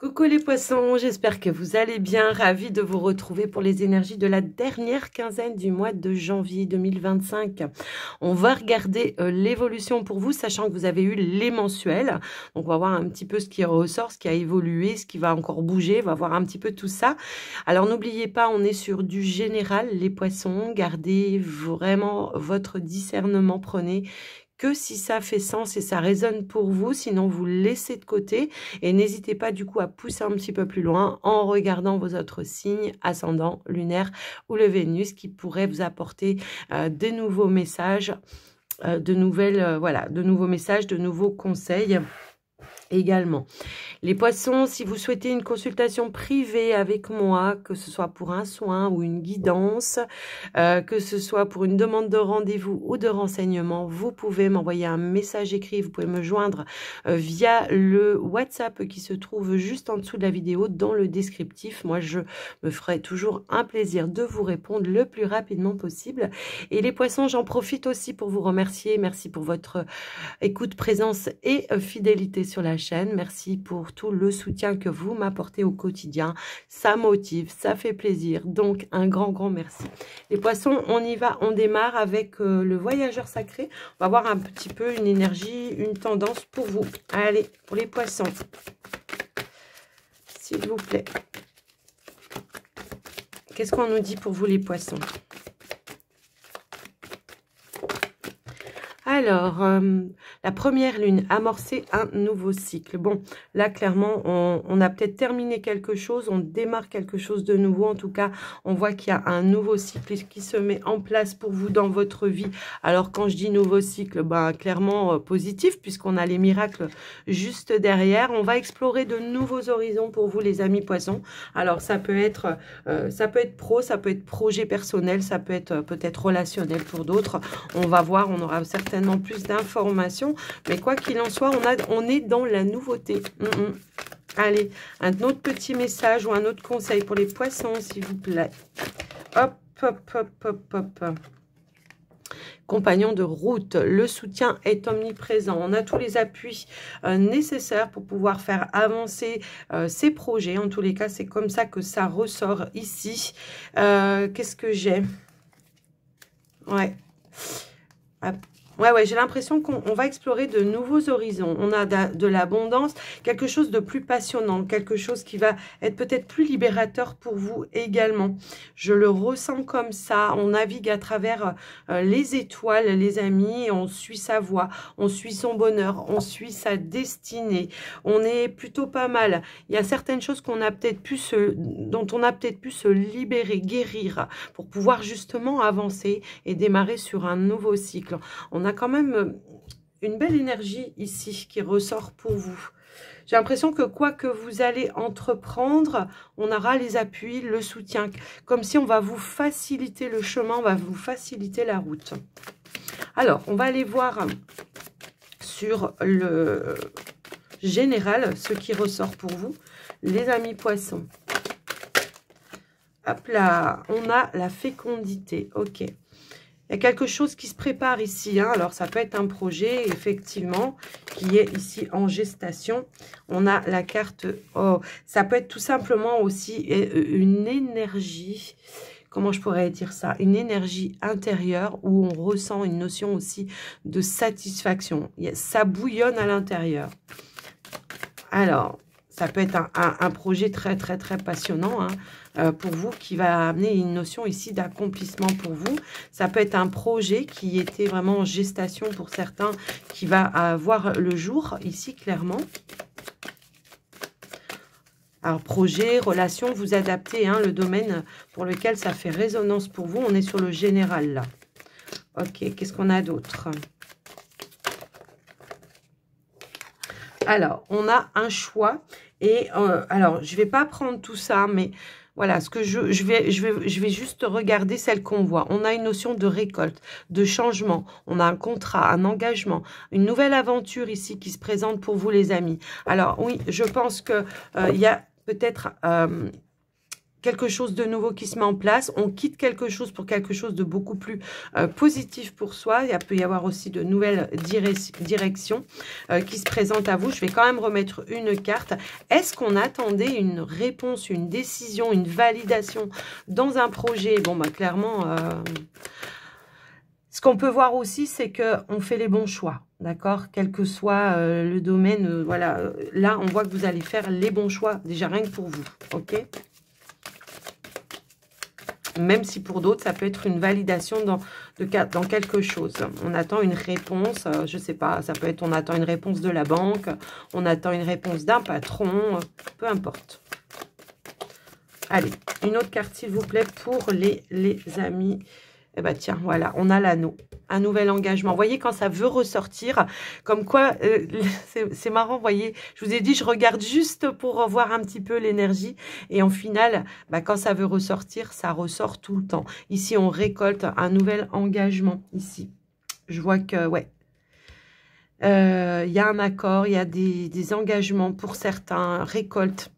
Coucou les poissons, j'espère que vous allez bien, ravie de vous retrouver pour les énergies de la dernière quinzaine du mois de janvier 2025. On va regarder l'évolution pour vous, sachant que vous avez eu les mensuels. Donc on va voir un petit peu ce qui ressort, ce qui a évolué, ce qui va encore bouger, on va voir un petit peu tout ça. Alors n'oubliez pas, on est sur du général, les poissons, gardez vraiment votre discernement, prenez que si ça fait sens et ça résonne pour vous, sinon vous le laissez de côté et n'hésitez pas du coup à pousser un petit peu plus loin en regardant vos autres signes, ascendant, lunaire ou le Vénus qui pourrait vous apporter de nouveaux messages, de nouveaux messages, de nouveaux conseils également. Les poissons, si vous souhaitez une consultation privée avec moi, que ce soit pour un soin ou une guidance, que ce soit pour une demande de rendez-vous ou de renseignement, vous pouvez m'envoyer un message écrit, vous pouvez me joindre via le WhatsApp qui se trouve juste en dessous de la vidéo dans le descriptif. Moi, je me ferai toujours un plaisir de vous répondre le plus rapidement possible. Et les poissons, j'en profite aussi pour vous remercier. Merci pour votre écoute, présence et fidélité sur la chaîne. Merci pour tout le soutien que vous m'apportez au quotidien. Ça motive, ça fait plaisir. Donc, un grand merci. Les poissons, on y va. On démarre avec le voyageur sacré. On va voir un petit peu une énergie, une tendance pour vous. Allez, pour les poissons. S'il vous plaît. Qu'est-ce qu'on nous dit pour vous, les poissons ? Alors, la première lune, amorcer un nouveau cycle. Bon, là, clairement, on a peut-être terminé quelque chose, on démarre quelque chose de nouveau. En tout cas, on voit qu'il y a un nouveau cycle qui se met en place pour vous dans votre vie. Alors, quand je dis nouveau cycle, ben, clairement positif, puisqu'on a les miracles juste derrière. On va explorer de nouveaux horizons pour vous, les amis poissons. Alors, ça peut être pro, ça peut être projet personnel, ça peut être peut-être relationnel pour d'autres. On va voir, on aura certainement plus d'informations, mais quoi qu'il en soit, on est dans la nouveauté. Allez, un autre petit message ou un autre conseil pour les poissons, s'il vous plaît. Hop, hop, hop, hop, hop. Compagnon de route, le soutien est omniprésent. On a tous les appuis nécessaires pour pouvoir faire avancer ces projets. En tous les cas, c'est comme ça que ça ressort ici. Qu'est-ce que j'ai? Ouais. Ouais, j'ai l'impression qu'on va explorer de nouveaux horizons. On a de l'abondance, quelque chose de plus passionnant, quelque chose qui va être peut-être plus libérateur pour vous également. Je le ressens comme ça. On navigue à travers les étoiles, les amis, et on suit sa voie, on suit son bonheur, on suit sa destinée. On est plutôt pas mal. Il y a certaines choses dont on a peut-être pu se libérer, guérir, pour pouvoir justement avancer et démarrer sur un nouveau cycle. On a quand même une belle énergie ici qui ressort pour vous. J'ai l'impression que quoi que vous allez entreprendre, on aura les appuis, le soutien. Comme si on va vous faciliter le chemin, on va vous faciliter la route. Alors, on va aller voir sur le général ce qui ressort pour vous, les amis poissons. Hop là, on a la fécondité, ok. Il y a quelque chose qui se prépare ici. Hein. Alors, ça peut être un projet, effectivement, qui est ici en gestation. On a la carte... Oh, ça peut être tout simplement aussi une énergie... Comment je pourrais dire ça? Une énergie intérieure où on ressent une notion aussi de satisfaction. Ça bouillonne à l'intérieur. Alors... Ça peut être un projet très passionnant hein, pour vous qui va amener une notion ici d'accomplissement pour vous. Ça peut être un projet qui était vraiment en gestation pour certains qui va voir le jour ici clairement. Alors projet, relation, vous adaptez hein, le domaine pour lequel ça fait résonance pour vous. On est sur le général là. Ok, qu'est-ce qu'on a d'autre ? Alors, on a un choix et alors, je ne vais pas prendre tout ça, mais voilà, ce que je vais juste regarder celle qu'on voit. On a une notion de récolte, de changement, on a un contrat, un engagement, une nouvelle aventure ici qui se présente pour vous les amis. Alors oui, je pense que il y a peut-être quelque chose de nouveau qui se met en place. On quitte quelque chose pour quelque chose de beaucoup plus positif pour soi. Il peut y avoir aussi de nouvelles directions qui se présentent à vous. Je vais quand même remettre une carte. Est-ce qu'on attendait une réponse, une décision, une validation dans un projet? Bon, bah clairement... ce qu'on peut voir aussi, c'est qu'on fait les bons choix, d'accord? Quel que soit le domaine, voilà. Là, on voit que vous allez faire les bons choix, déjà rien que pour vous, ok? Même si pour d'autres, ça peut être une validation dans quelque chose. On attend une réponse, je ne sais pas, ça peut être on attend une réponse de la banque, on attend une réponse d'un patron, peu importe. Allez, une autre carte, s'il vous plaît, pour les amis. Eh bien, tiens, voilà, on a l'anneau. Un nouvel engagement. Vous voyez, quand ça veut ressortir, comme quoi, c'est marrant, vous voyez, je vous ai dit, je regarde juste pour voir un petit peu l'énergie. Et en final, bah, quand ça veut ressortir, ça ressort tout le temps. Ici, on récolte un nouvel engagement, ici. Je vois que, ouais, y a un accord, il y a des engagements pour certains, récolte.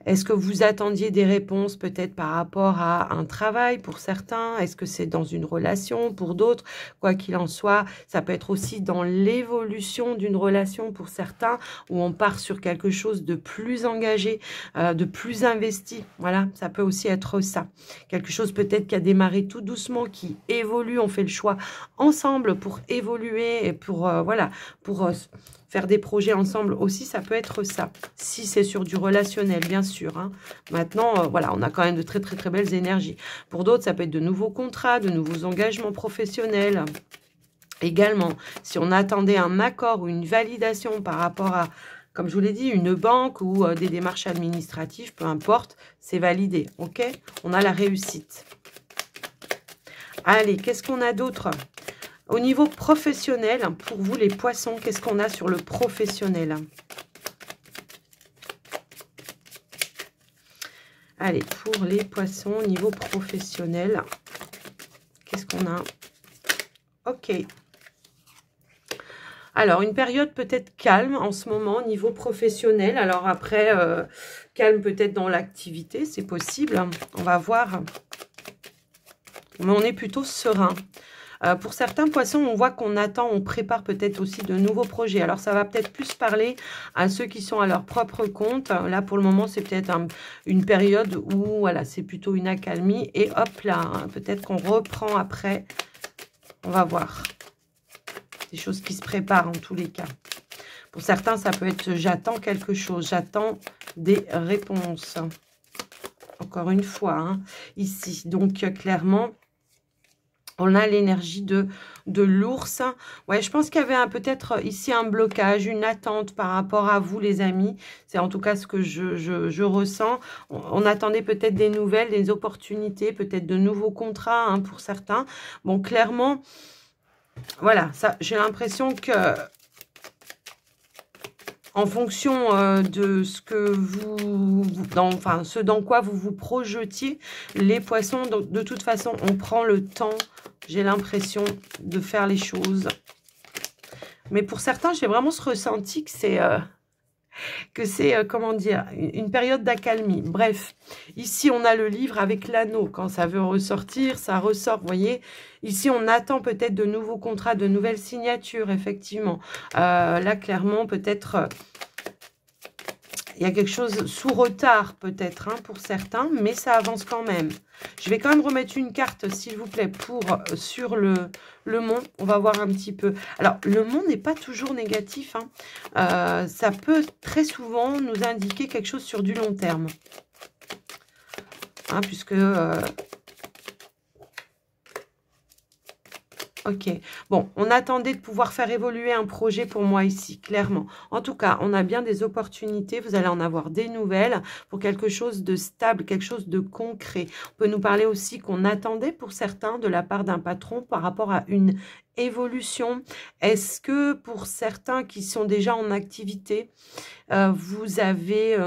Est-ce que vous attendiez des réponses peut-être par rapport à un travail pour certains? Est-ce que c'est dans une relation pour d'autres? Quoi qu'il en soit, ça peut être aussi dans l'évolution d'une relation pour certains où on part sur quelque chose de plus engagé, de plus investi. Voilà, ça peut aussi être ça. Quelque chose peut-être qui a démarré tout doucement, qui évolue. On fait le choix ensemble pour évoluer et pour, voilà, pour... faire des projets ensemble aussi, ça peut être ça. Si c'est sur du relationnel, bien sûr. Hein. Maintenant, voilà, on a quand même de très, très, très belles énergies. Pour d'autres, ça peut être de nouveaux contrats, de nouveaux engagements professionnels. Également, si on attendait un accord ou une validation par rapport à, comme je vous l'ai dit, une banque ou des démarches administratives, peu importe, c'est validé. OK? On a la réussite. Allez, qu'est-ce qu'on a d'autre ? Au niveau professionnel, pour vous les poissons, qu'est-ce qu'on a sur le professionnel? Allez, pour les poissons, au niveau professionnel, qu'est-ce qu'on a? Ok. Alors, une période peut-être calme en ce moment au niveau professionnel. Alors après, calme peut-être dans l'activité, c'est possible. On va voir. Mais on est plutôt serein. Pour certains poissons, on voit qu'on attend, on prépare peut-être aussi de nouveaux projets. Alors, ça va peut-être plus parler à ceux qui sont à leur propre compte. Là, pour le moment, c'est peut-être une période où, voilà, c'est plutôt une accalmie. Et hop là, hein, peut-être qu'on reprend après. On va voir. Des choses qui se préparent en tous les cas. Pour certains, ça peut être j'attends quelque chose. J'attends des réponses. Encore une fois, hein, ici. Donc, clairement... on a l'énergie de l'ours. Ouais, je pense qu'il y avait peut-être ici un blocage, une attente par rapport à vous, les amis. C'est en tout cas ce que je ressens. On attendait peut-être des nouvelles, des opportunités, peut-être de nouveaux contrats hein, pour certains. Bon, clairement, voilà, ça, j'ai l'impression que... en fonction de ce que enfin, ce dans quoi vous vous projetiez, les poissons, de toute façon, on prend le temps, j'ai l'impression, de faire les choses. Mais pour certains, j'ai vraiment ce ressenti que c'est, comment dire, une période d'accalmie. Bref, ici, on a le livre avec l'anneau. Quand ça veut ressortir, ça ressort, vous voyez. Ici, on attend peut-être de nouveaux contrats, de nouvelles signatures, effectivement. Là, clairement, peut-être... il y a quelque chose sous retard peut-être hein, pour certains, mais ça avance quand même. Je vais quand même remettre une carte, s'il vous plaît, sur le mont. On va voir un petit peu. Alors, le mont n'est pas toujours négatif. Hein. Ça peut très souvent nous indiquer quelque chose sur du long terme. Hein, puisque... ok, bon, on attendait de pouvoir faire évoluer un projet pour moi ici, clairement. En tout cas, on a bien des opportunités, vous allez en avoir des nouvelles pour quelque chose de stable, quelque chose de concret. On peut nous parler aussi qu'on attendait pour certains de la part d'un patron par rapport à une évolution. Est-ce que pour certains qui sont déjà en activité, vous avez...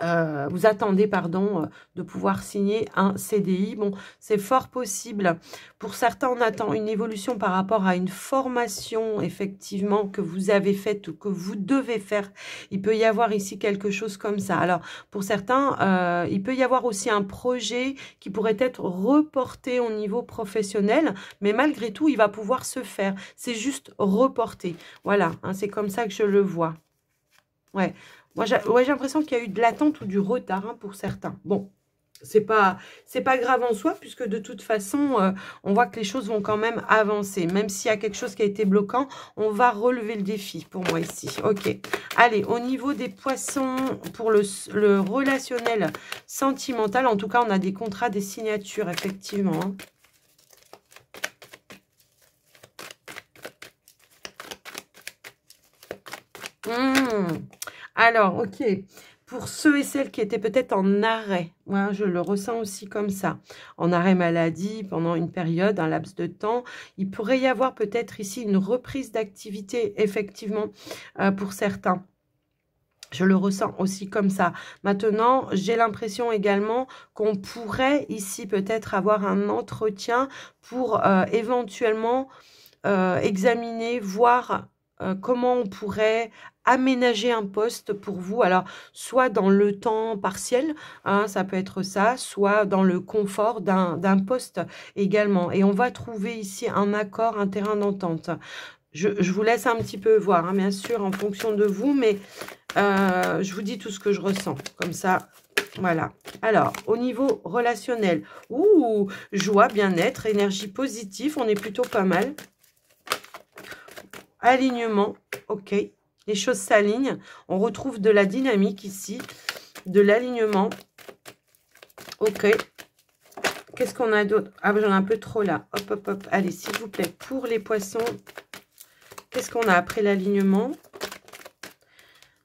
vous attendez, pardon, de pouvoir signer un CDI. Bon, c'est fort possible. Pour certains, on attend une évolution par rapport à une formation, effectivement, que vous avez faite ou que vous devez faire. Il peut y avoir ici quelque chose comme ça. Alors, pour certains, il peut y avoir aussi un projet qui pourrait être reporté au niveau professionnel, mais malgré tout, il va pouvoir se faire. C'est juste reporté. Voilà, hein, c'est comme ça que je le vois. Ouais. Moi, j'ai l'impression qu'il y a eu de l'attente ou du retard, hein, pour certains. Bon, c'est pas grave en soi, puisque de toute façon, on voit que les choses vont quand même avancer. Même s'il y a quelque chose qui a été bloquant, on va relever le défi pour moi ici. Ok. Allez, au niveau des poissons, pour le relationnel sentimental, en tout cas, on a des contrats, des signatures, effectivement, hein. Alors, ok, pour ceux et celles qui étaient peut-être en arrêt, moi je le ressens aussi comme ça, en arrêt maladie pendant une période, un laps de temps, il pourrait y avoir peut-être ici une reprise d'activité, effectivement, pour certains. Je le ressens aussi comme ça. Maintenant, j'ai l'impression également qu'on pourrait ici peut-être avoir un entretien pour éventuellement examiner, voir comment on pourrait aménager un poste pour vous. Alors, soit dans le temps partiel, hein, ça peut être ça, soit dans le confort d'un poste également. Et on va trouver ici un accord, un terrain d'entente. Je vous laisse un petit peu voir, hein, bien sûr, en fonction de vous, mais je vous dis tout ce que je ressens. Comme ça, voilà. Alors, au niveau relationnel, joie, bien-être, énergie positive, on est plutôt pas mal. Alignement, ok. Les choses s'alignent. On retrouve de la dynamique ici, de l'alignement. Ok. Qu'est-ce qu'on a d'autre? Ah, j'en ai un peu trop là. Hop, hop, hop. Allez, s'il vous plaît, pour les poissons, qu'est-ce qu'on a après l'alignement?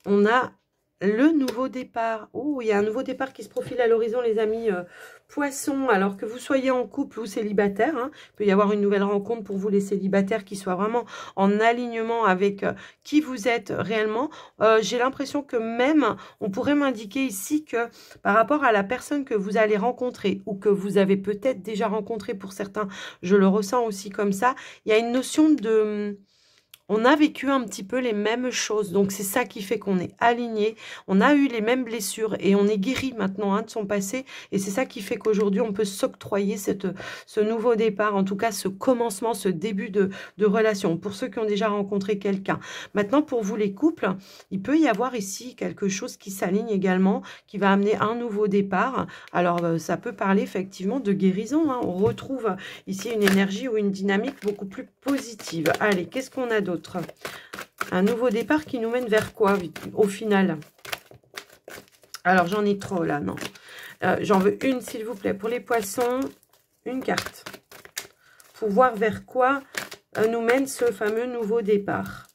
On a le nouveau départ. Oh, il y a un nouveau départ qui se profile à l'horizon, les amis poissons. Alors que vous soyez en couple ou célibataire, hein, il peut y avoir une nouvelle rencontre pour vous les célibataires qui soient vraiment en alignement avec qui vous êtes réellement. J'ai l'impression que même, on pourrait m'indiquer ici que par rapport à la personne que vous allez rencontrer ou que vous avez peut-être déjà rencontré pour certains, je le ressens aussi comme ça, il y a une notion de... On a vécu un petit peu les mêmes choses, donc c'est ça qui fait qu'on est aligné. On a eu les mêmes blessures et on est guéri maintenant, hein, de son passé. Et c'est ça qui fait qu'aujourd'hui, on peut s'octroyer ce nouveau départ, en tout cas ce commencement, ce début de relation. Pour ceux qui ont déjà rencontré quelqu'un. Maintenant, pour vous les couples, il peut y avoir ici quelque chose qui s'aligne également, qui va amener un nouveau départ. Alors, ça peut parler effectivement de guérison, hein. On retrouve ici une énergie ou une dynamique beaucoup plus positive. Allez, qu'est-ce qu'on a d'autre? Un nouveau départ qui nous mène vers quoi au final? Alors, j'en ai trop là, non. J'en veux une, s'il vous plaît. Pour les poissons, une carte. Pour voir vers quoi nous mène ce fameux nouveau départ.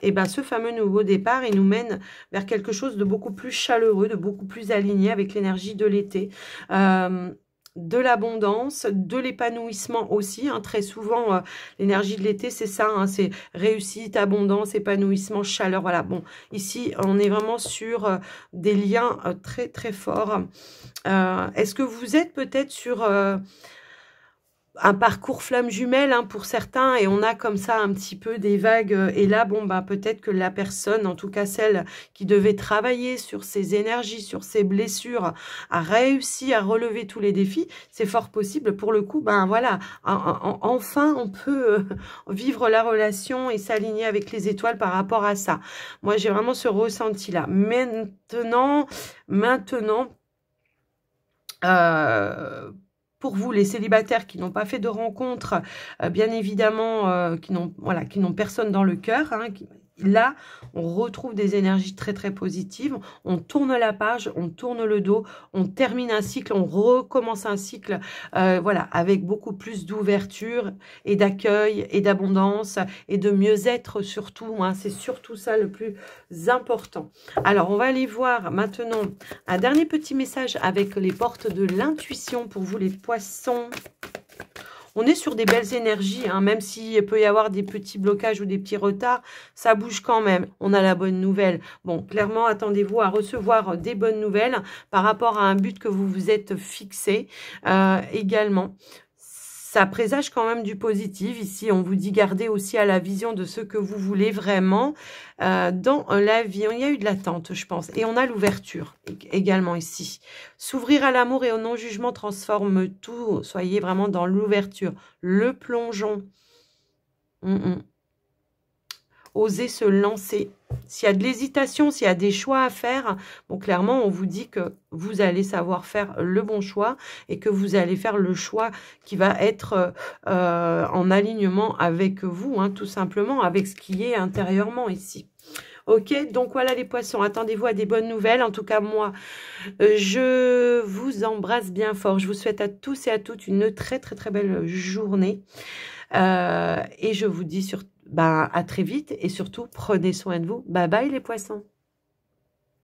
Et bien, ce fameux nouveau départ, il nous mène vers quelque chose de beaucoup plus chaleureux, de beaucoup plus aligné avec l'énergie de l'été. De l'abondance, de l'épanouissement aussi, hein. Très souvent, l'énergie de l'été, c'est ça, hein, c'est réussite, abondance, épanouissement, chaleur. Voilà, bon, ici, on est vraiment sur des liens très, très forts. Est-ce que vous êtes peut-être sur... un parcours flamme jumelle, hein, pour certains, et on a comme ça un petit peu des vagues, et là, bon, bah, peut-être que la personne, en tout cas celle qui devait travailler sur ses énergies, sur ses blessures, a réussi à relever tous les défis. C'est fort possible, pour le coup, ben voilà, enfin on peut vivre la relation et s'aligner avec les étoiles par rapport à ça. Moi, j'ai vraiment ce ressenti-là. Maintenant, pour vous, les célibataires qui n'ont pas fait de rencontre, bien évidemment, qui n'ont personne dans le cœur, hein, là, on retrouve des énergies très, très positives. On tourne la page, on tourne le dos, on termine un cycle, on recommence un cycle, voilà, avec beaucoup plus d'ouverture et d'accueil et d'abondance et de mieux-être surtout, hein. C'est surtout ça le plus important. Alors, on va aller voir maintenant un dernier petit message avec les portes de l'intuition pour vous, les poissons. On est sur des belles énergies, hein, même s'il peut y avoir des petits blocages ou des petits retards, ça bouge quand même. On a la bonne nouvelle. Bon, clairement, attendez-vous à recevoir des bonnes nouvelles par rapport à un but que vous vous êtes fixé également. Ça présage quand même du positif. Ici, on vous dit gardez aussi à la vision de ce que vous voulez vraiment dans la vie. Il y a eu de l'attente, je pense. Et on a l'ouverture également ici. S'ouvrir à l'amour et au non-jugement transforme tout. Soyez vraiment dans l'ouverture. Le plongeon. Oser se lancer. S'il y a de l'hésitation, s'il y a des choix à faire, bon, clairement, on vous dit que vous allez savoir faire le bon choix et que vous allez faire le choix qui va être en alignement avec vous, hein, tout simplement, avec ce qui est intérieurement ici. Ok, donc voilà les poissons, attendez-vous à des bonnes nouvelles. En tout cas, moi, je vous embrasse bien fort. Je vous souhaite à tous et à toutes une très, très, très belle journée. Et je vous dis à très vite et surtout, prenez soin de vous. Bye bye les poissons.